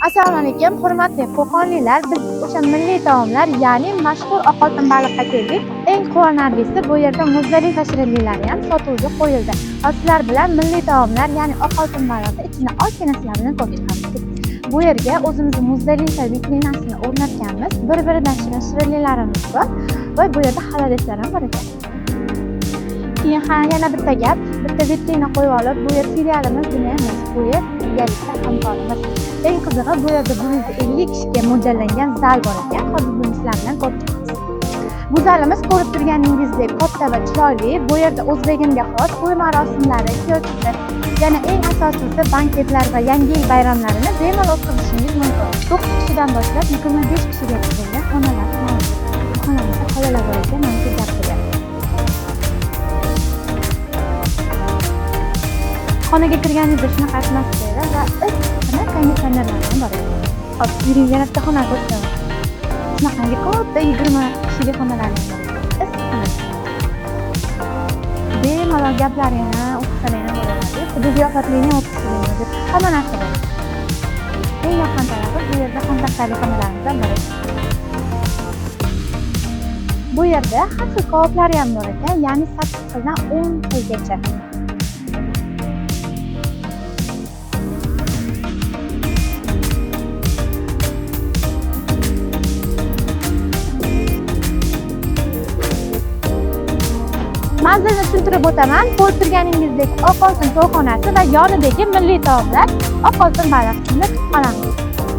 Assalomu alaykum, hurmatli qo'qonliklar. Biz o'sha milliy taomlar, ya'ni mashhur oqoltin baliqqa keldik. Eng quvonarlisi, bu yerda muzali shirinliklari ham sotuvga qo'yildi. Sizlar bilan milliy taomlar, ya'ni oqoltin baliqni ichini ozgina sizlar bilan ko'rib chiqamiz. Bu yerga o'zimizni muzali vitrinasini o'rnatganmiz. Bir-biridan shirinliklarimiz bor va bu yerda xalodeslar ham bor ekan. Keyin yana bitta gap, bitta vitrina qo'yib olib, bu yer filialimiz emas, bu yer birgalikda hamkorimiz. Eng qizig'i, bu yerda 150 kishiga mo'ljallangan zal bor ekan. Hozir buni sizlar bilan ko'rib chiqamiz. Bu zalimiz ko'rib turganingizdek katta va chiroyli. Bu yerda O'zbekimga xos to'y marosimlari, ko'chki, yana eng asosiysi banketlar va yangi yil bayramlarini bemalol o'tkazishingiz mumkin. 9 kishidan boshlab 25 kishigacha bo'lgan onalar mavjud. Xonamizda xolalar bor ekan, mana shu gapga. Xonaga kirganingizda shunaqa atmosfera va issiqqina konditsionerlar ham bor ekan. Hop, yuring, yana bitta xonaga o'tamiz. Shunaqangi katta 20 kishilik xonalarimiz bor. Issiqqina. Bemalol gaplaringni, o'qishlaringni bo'laveradi. Xuddi ziyofatlikni o'qishingni, hamma narsa bor. Eng yoqqan tarafi bu yerda kontaktli xonalarimiz ham bor ekan. Bu yerda har xil qovoplar ham bor ekan, ya'ni 8 xildan 10 xilgacha. Manzilni tushuntirib o'taman. Ko'rib turganingizdek oqoltin to'yxonasi va yonidagi milliy taomlar oqoltin baliqni kutib qolamiz.